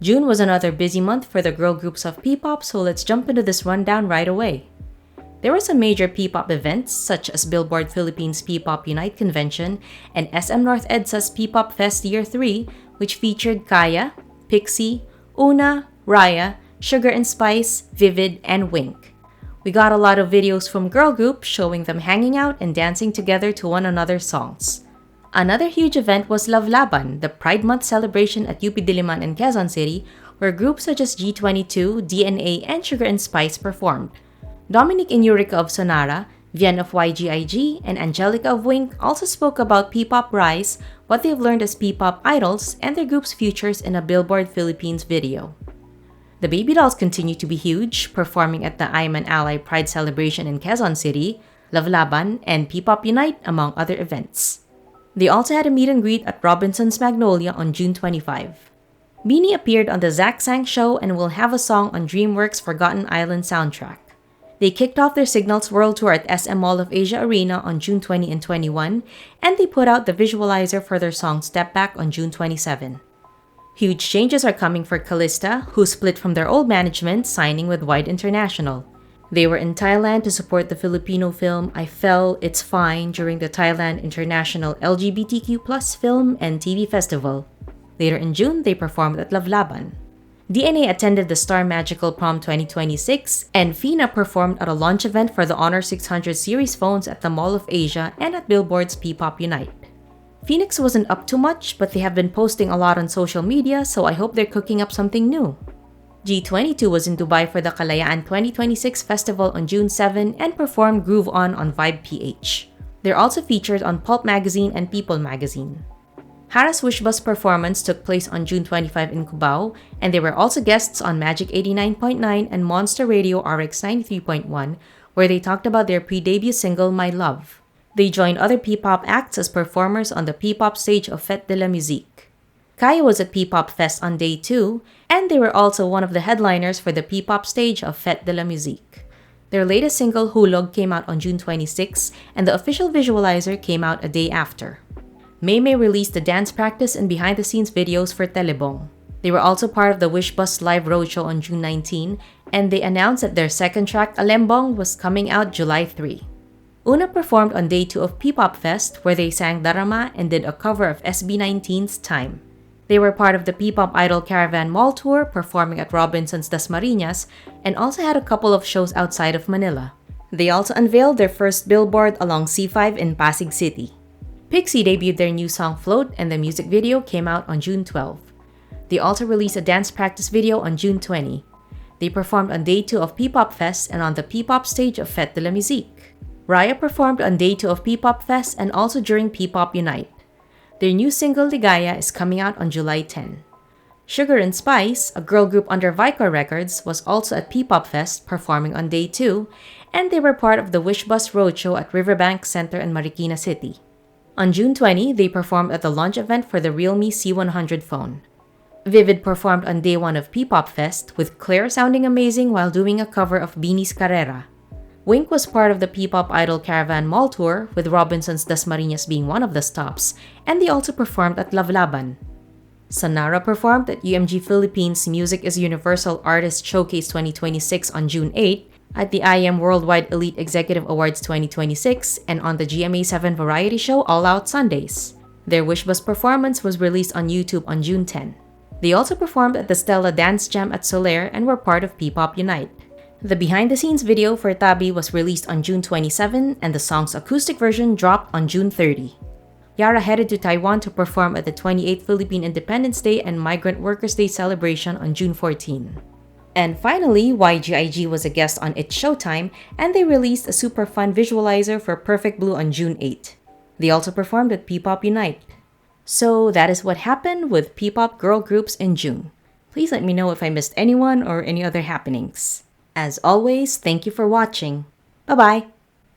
June was another busy month for the girl groups of P-pop, so let's jump into this rundown right away. There were some major P-pop events such as Billboard Philippines P-pop Unite Convention and SM North EDSA's P-pop Fest Year 3, which featured KAIA, PIX, Una, Raya, Sugar and Spice, Vivid, and Wink. We got a lot of videos from girl groups showing them hanging out and dancing together to one another's songs. Another huge event was Love Laban, the Pride Month celebration at UP Diliman in Quezon City, where groups such as G22, DNA, and Sugar and Spice performed. Dominic and Eureka of Sonara, Vian of YGIG, and Angelica of Wink also spoke about P-pop rise, what they've learned as P-pop idols, and their group's futures in a Billboard Philippines video. The Baby Dolls continue to be huge, performing at the I'm an Ally Pride celebration in Quezon City, Love Laban, and P-pop Unite, among other events. They also had a meet and greet at Robinson's Magnolia on June 25. Beanie appeared on the Zach Sang Show and will have a song on DreamWorks' Forgotten Island soundtrack. They kicked off their Signals World Tour at SM Mall of Asia Arena on June 20 and 21, and they put out the visualizer for their song Step Back on June 27. Huge changes are coming for CALISTA, who split from their old management, signing with Wide International. They were in Thailand to support the Filipino film I Fell, It's Fine during the Thailand International LGBTQ+ Film and TV Festival. Later in June, they performed at Love Laban. DNA attended the Star Magical Prom 2026, and Fina performed at a launch event for the Honor 600 series phones at the Mall of Asia and at Billboard's P-pop Unite. Phoenix wasn't up to much, but they have been posting a lot on social media, so I hope they're cooking up something new. G22 was in Dubai for the Kalayaan 2026 festival on June 7 and performed Groove On Vibe PH. They're also featured on Pulp Magazine and People Magazine. Hara's Wish Bus performance took place on June 25 in Cubao, and they were also guests on Magic 89.9 and Monster Radio RX 93.1, where they talked about their pre-debut single My Love. They joined other P-pop acts as performers on the P-pop stage of Fête de la Musique. KAIA was at P-pop Fest on day 2, and they were also one of the headliners for the P-pop stage of Fête de la Musique. Their latest single, Hulog, came out on June 26, and the official visualizer came out a day after. MEI MEI released the dance practice and behind-the-scenes videos for Telebong. They were also part of the Wish Bus live roadshow on June 19, and they announced that their second track, Alembong, was coming out July 3. Una performed on day 2 of P-pop Fest, where they sang Darama and did a cover of SB19's Time. They were part of the P-pop Idol Caravan Mall Tour, performing at Robinson's Dasmariñas, and also had a couple of shows outside of Manila. They also unveiled their first billboard along C5 in Pasig City. PIX debuted their new song Float, and the music video came out on June 12. They also released a dance practice video on June 20. They performed on day 2 of P-pop Fest and on the P-pop stage of Fête de la Musique. Raya performed on day 2 of P-pop Fest and also during P-pop Unite. Their new single Ligaya is coming out on July 10. Sugar and Spice, a girl group under Vicor Records, was also at P-pop Fest performing on day 2, and they were part of the Wish Bus Roadshow at Riverbank Center in Marikina City. On June 20, they performed at the launch event for the Realme C100 phone. Vivid performed on day 1 of P-pop Fest, with Claire sounding amazing while doing a cover of Beanie's Carrera. Wink was part of the P-pop Idol Caravan Mall Tour, with Robinson's Dasmariñas being one of the stops, and they also performed at Love Laban. Sonara performed at UMG Philippines Music is Universal Artist Showcase 2026 on June 8, at the IM Worldwide Elite Executive Awards 2026, and on the GMA7 variety show All Out Sundays. Their Wish Bus performance was released on YouTube on June 10. They also performed at the Stella Dance Jam at Soler and were part of P-pop Unite. The behind-the-scenes video for Tabi was released on June 27, and the song's acoustic version dropped on June 30. Yara headed to Taiwan to perform at the 28th Philippine Independence Day and Migrant Workers' Day celebration on June 14. And finally, YGIG was a guest on It's Showtime, and they released a super fun visualizer for Perfect Blue on June 8. They also performed at P-pop Unite. So that is what happened with P-pop girl groups in June. Please let me know if I missed anyone or any other happenings. As always, thank you for watching. Bye-bye!